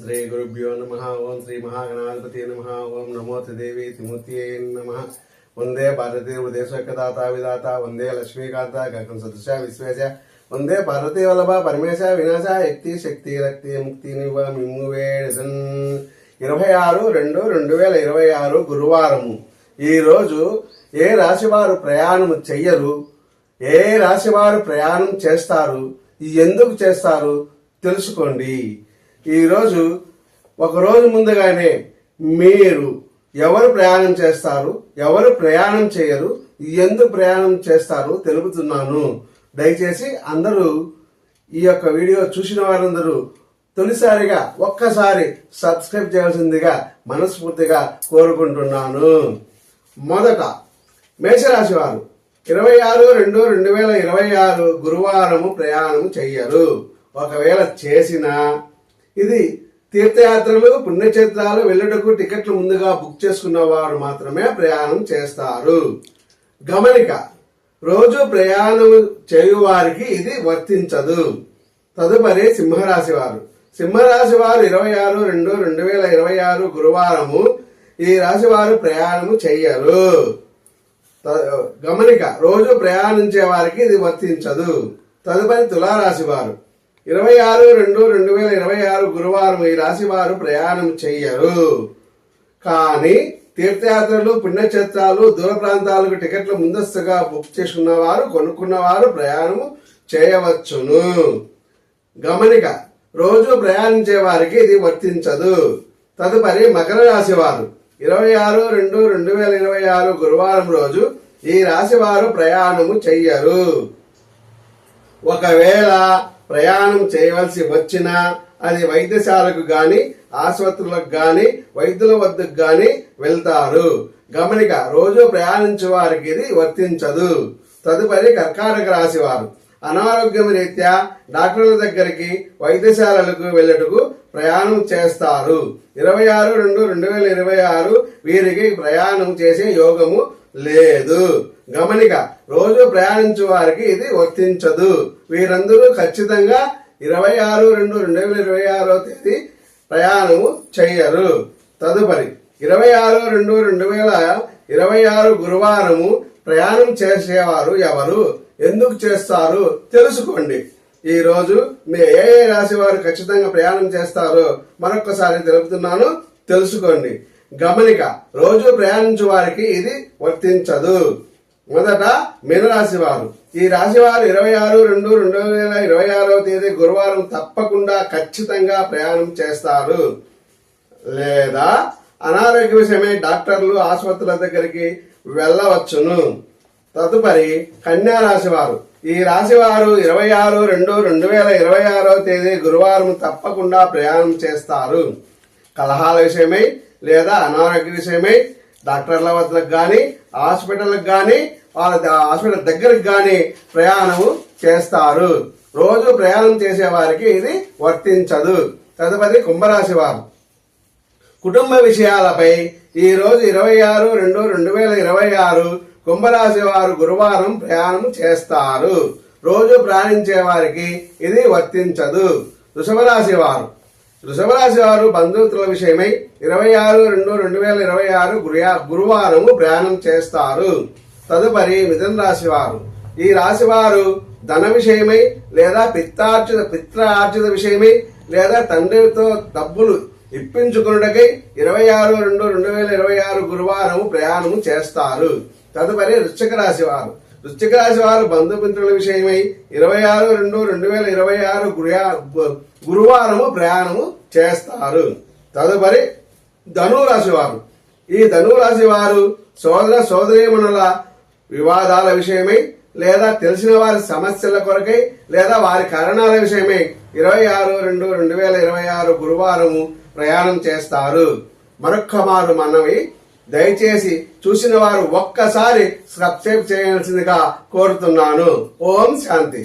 శ్రీ గురుభ్యో నమః. ఓం శ్రీ మహాగణాధిపతి నమః. ఓం నమో దేవి తిమూర్తియే నమః. వందే భారతీ దేశోకదాత విధాత వందే లక్ష్మీకాంత గగన సదృశ విశ్వేశ వందే భారతీ వల్లభ పరమేశ వినాశ యుక్తి శక్తి రక్తి ముక్తి మిమ్మువేడన్. 26/2/2026 గురువారము. ఈరోజు ఏ రాశివారు ప్రయాణము చెయ్యరు, ఏ రాశివారు ప్రయాణం చేస్తారు, ఎందుకు చేస్తారు తెలుసుకోండి. ఈరోజు ఒకరోజు ముందుగానే మీరు ఎవరు ప్రయాణం చేస్తారు, ఎవరు ప్రయాణం చేయరు, ఎందుకు ప్రయాణం చేస్తారు తెలుపుతున్నాను. దయచేసి అందరూ ఈ యొక్క వీడియో చూసిన వారందరూ తొలిసారిగా ఒక్కసారి సబ్స్క్రైబ్ చేయాల్సిందిగా మనస్ఫూర్తిగా కోరుకుంటున్నాను. మొదట మేషరాశి వారు 26/2/2026 గురువారము ప్రయాణం చెయ్యరు. ఒకవేళ చేసినా ఇది తీర్థయాత్రలు పుణ్యక్షేత్రాలు వెళ్ళటకు టికెట్లు ముందుగా బుక్ చేసుకున్న వారు మాత్రమే ప్రయాణం చేస్తారు. గమనిక, రోజు ప్రయాణం చేయువారికి ఇది వర్తించదు. తదుపరి సింహరాశి వారు. సింహరాశి వారు 26/2/2026 గురువారము ఈ రాశి వారు ప్రయాణము చెయ్యరు. గమనిక, రోజు ప్రయాణించే వారికి ఇది వర్తించదు. తదుపరి తులారాశి వారు 26/2/2026 గురువారం ఈ రాశి వారు ప్రయాణం చెయ్యరు. కానీ తీర్థయాత్రలు పుణ్యక్షేత్రాలు దూర ప్రాంతాలకు టికెట్లు ముందస్తుగా బుక్ చేసుకున్న వారు కొనుక్కున్న వారు ప్రయాణం చేయవచ్చును. గమనిక, రోజు ప్రయాణించే వారికి ఇది వర్తించదు. తదుపరి మకర రాశి వారు 26/2/2026 గురువారం రోజు ఈ రాశి వారు ప్రయాణము చెయ్యరు. ఒకవేళ ప్రయాణం చేయవలసి వచ్చినా అది వైద్యశాలకు గాని ఆసుపత్రులకు గాని వైద్యుల వద్దకు గాని వెళ్తారు. గమనిక, రోజు ప్రయాణించే వారికి ఇది వర్తించదు. తదుపరి కర్కాటక రాశి వారు అనారోగ్యం రీత్యా డాక్టర్ల దగ్గరికి వైద్యశాలలకు వెళ్ళటకు ప్రయాణం చేస్తారు. 26/2/2026 వీరికి ప్రయాణం చేసే యోగము లేదు. గమనిక, రోజు ప్రయాణించే వారికి ఇది వర్తించదు. వీరందరూ ఖచ్చితంగా 26/2/2026 తేదీ ప్రయాణము చెయ్యరు. తదుపరి 26/2/2026 గురువారము ప్రయాణం చేసేవారు ఎవరు, ఎందుకు చేస్తారు తెలుసుకోండి. ఈ రోజు మీ ఏ రాశి వారు ఖచ్చితంగా ప్రయాణం చేస్తారో మరొకసారి తెలుపుతున్నాను, తెలుసుకోండి. గమనిక, రోజు ప్రయాణించే వారికి ఇది వర్తించదు. మొదట మీనరాశి వారు. ఈ రాశి వారు 26/2/2026 తేదీ గురువారం తప్పకుండా ఖచ్చితంగా ప్రయాణం చేస్తారు లేదా అనారోగ్య విషయమై డాక్టర్లు ఆసుపత్రుల దగ్గరికి వెళ్ళవచ్చును. తదుపరి కన్యా రాశి వారు. ఈ రాశి వారు 26/2/2026 తేదీ గురువారం తప్పకుండా ప్రయాణం చేస్తారు. కలహాల విషయమై లేదా అనారోగ్య విషయమై డాక్టర్ల వద్దకు గాని హాస్పిటల్కి గాని వాళ్ళ హాస్పిటల్ దగ్గరకు గాని ప్రయాణము చేస్తారు. రోజు ప్రయాణం చేసే వారికి ఇది వర్తించదు. తదుపరి కుంభరాశి వారు. కుటుంబ విషయాలపై ఈ రోజు 26/2/2026 కుంభరాశి వారు గురువారం ప్రయాణం చేస్తారు. రోజు ప్రయాణించే వారికి ఇది వర్తించదు. వృషభరాశి వారు. వృషభరాశి వారు బంధుత్వ విషయమై 26/2/2026 గురువారము ప్రయాణం చేస్తారు. తదుపరి మిథున రాశి వారు. ఈ రాశి వారు ధన విషయమై లేదా పిత్రార్జిత విషయమై లేదా తండ్రితో డబ్బులు ఇప్పించుకున్నటకై 26/2/2026 గురువారము ప్రయాణము చేస్తారు. తదుపరి వృశ్చిక రాశి వారు. వృశ్చిక రాశి వారు బంధుమిత్రుల విషయమై 26/2/2026 గురువారము ప్రయాణము చేస్తారు. తదుపరి ధనురాశి వారు. ఈ ధనురాశి వారు సోదర సోదరీమణుల వివాదాల విషయమై లేదా తెలిసిన వారి సమస్యల కొరకై లేదా వారి కారణాల విషయమై 26/2/2026 గురువారము ప్రయాణం చేస్తారు. మరొక్క మారు మనవి, దయచేసి చూసిన వారు ఒక్కసారి సబ్స్క్రైబ్ చేయాల్సిందిగా కోరుతున్నాను. ఓం శాంతి.